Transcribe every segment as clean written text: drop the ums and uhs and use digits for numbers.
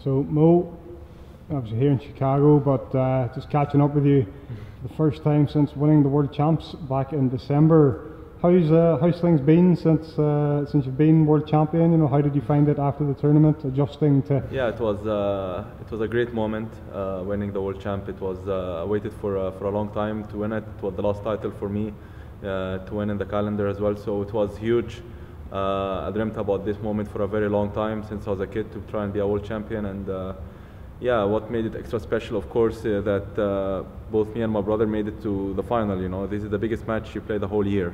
So Mo, obviously here in Chicago, but just catching up with you for the first time since winning the World Champs back in December. How's things been since you've been World Champion? You know, how did you find it after the tournament, adjusting to? Yeah, it was a great moment winning the World Champ. It was I waited for a long time to win it. It was the last title for me to win in the calendar as well, so it was huge. I dreamt about this moment for a very long time since I was a kid, to try and be a world champion. And yeah, what made it extra special, of course, that both me and my brother made it to the final. You know, this is the biggest match you play the whole year,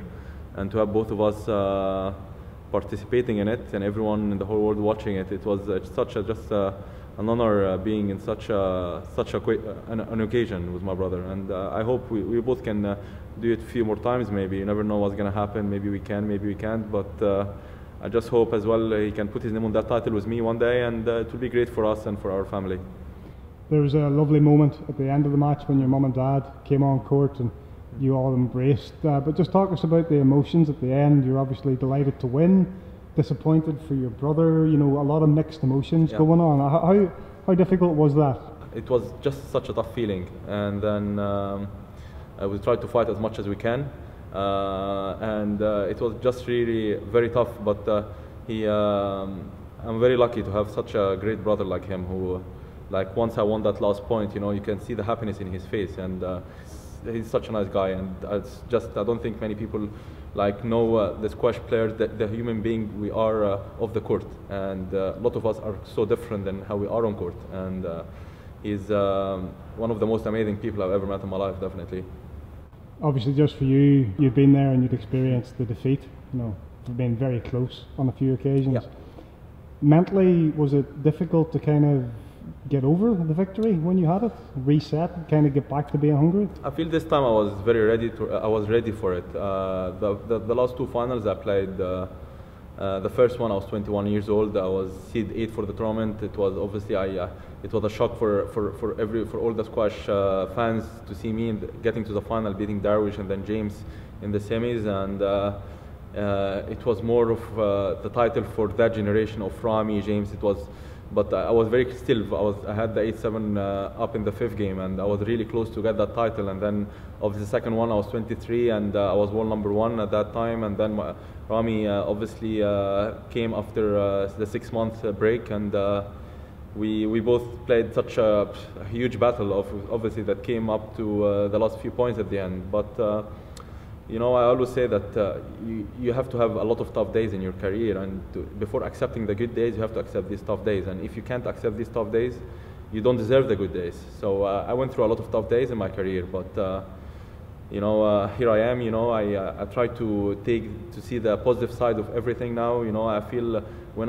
and to have both of us participating in it and everyone in the whole world watching it, it was an honor being in such an occasion with my brother. And I hope we both can do it a few more times. Maybe, you never know what's going to happen. Maybe we can, maybe we can't, but I just hope as well he can put his name on that title with me one day, and it will be great for us and for our family. There was a lovely moment at the end of the match when your mum and dad came on court and you all embraced, but just talk us about the emotions at the end. You're obviously delighted to win, disappointed for your brother, you know, a lot of mixed emotions going on. How difficult was that? It was just such a tough feeling, and then we tried to fight as much as we can, and it was just really very tough, but I'm very lucky to have such a great brother like him, who, like, once I won that last point, you know, you can see the happiness in his face, and he's such a nice guy. And it's just, I don't think many people know the squash players, the human being we are off the court, and a lot of us are so different than how we are on court, and he's one of the most amazing people I've ever met in my life, definitely. Obviously, just for you, you've been there and you've experienced the defeat, you know, you've been very close on a few occasions. Yeah. Mentally, was it difficult to kind of get over the victory when you had it, reset, kind of get back to being hungry? I feel this time I was very ready for it. The last two finals I played, the first one I was 21 years old. I was seed 8 for the tournament. It was obviously it was a shock for all the squash fans to see me getting to the final, beating Darwish and then James in the semis, and it was more of the title for that generation of Rami, James. It was. But I was very still. I had the 8-7 up in the 5th game, and I was really close to get that title. And then, of the second one, I was 23, and I was world number 1 at that time. And then Rami obviously came after the 6-month break, and we both played such a huge battle. Obviously, that came up to the last few points at the end. But you know, I always say that you have to have a lot of tough days in your career, and before accepting the good days, you have to accept these tough days. And if you can't accept these tough days, you don't deserve the good days. So I went through a lot of tough days in my career, but you know, here I am. You know, I try to see the positive side of everything now. You know, I feel when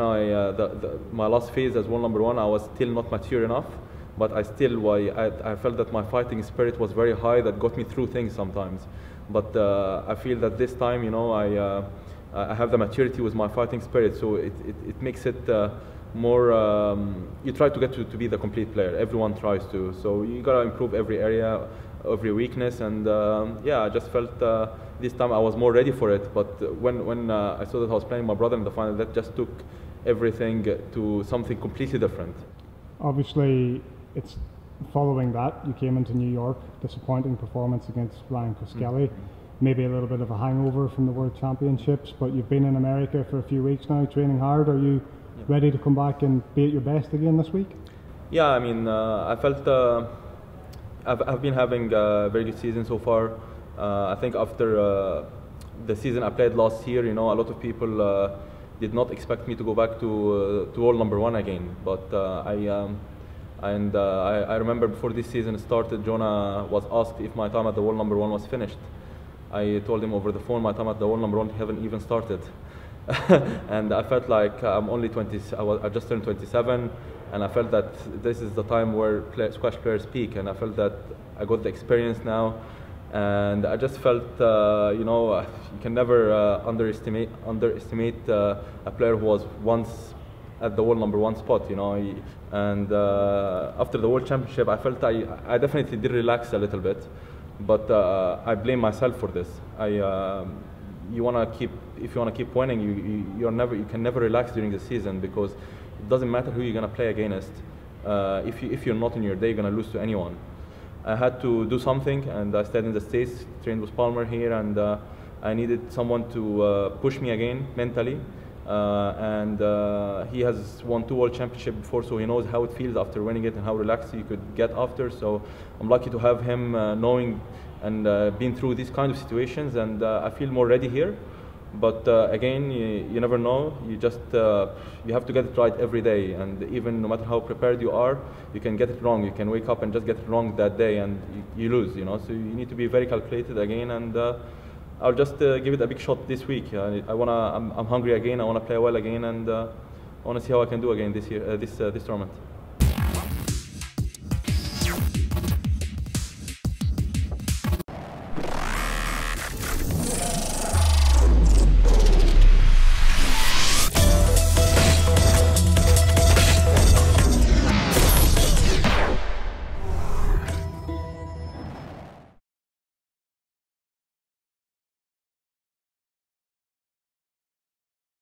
my last phase as world number 1, I was still not mature enough, but I felt that my fighting spirit was very high. That got me through things sometimes. But I feel that this time, you know, I have the maturity with my fighting spirit, so it makes it more. You try to get to be the complete player. Everyone tries to. So you gotta improve every area, every weakness, and yeah, I just felt this time I was more ready for it. But when I saw that I was playing my brother in the final, that just took everything to something completely different. Obviously, it's. Following that, you came into New York, disappointing performance against Ryan Coskelly, maybe a little bit of a hangover from the World Championships, but you've been in America for a few weeks now, training hard. Are you ready to come back and be at your best again this week? Yeah, I mean, I felt I've been having a very good season so far. I think after the season I played last year, you know, a lot of people did not expect me to go back to world number 1 again, but I remember before this season started, Jonah was asked if my time at the world number 1 was finished. I told him over the phone my time at the world number 1 haven't even started. And I felt like I'm only 20, I just turned 27, and I felt that this is the time where squash players peak, and I felt that I got the experience now, and I just felt, you know, you can never underestimate a player who was once at the world number 1 spot, you know. And after the World Championship, I felt I definitely did relax a little bit, but I blame myself for this. If you want to keep winning, you can never relax during the season, because it doesn't matter who you're going to play against. if you're not in your day, you're gonna lose to anyone. I had to do something, and I stayed in the States, trained with Palmer here, and I needed someone to push me again mentally. He has won 2 World Championships before, so he knows how it feels after winning it and how relaxed you could get after. So I'm lucky to have him knowing and been through these kind of situations, and I feel more ready here. But again, you never know. You just you have to get it right every day, and even no matter how prepared you are, you can get it wrong. You can wake up and just get it wrong that day, and you lose. You know, so you need to be very calculated again. And I'll just give it a big shot this week. I'm hungry again. I wanna play well again, and I wanna see how I can do again this year, this tournament.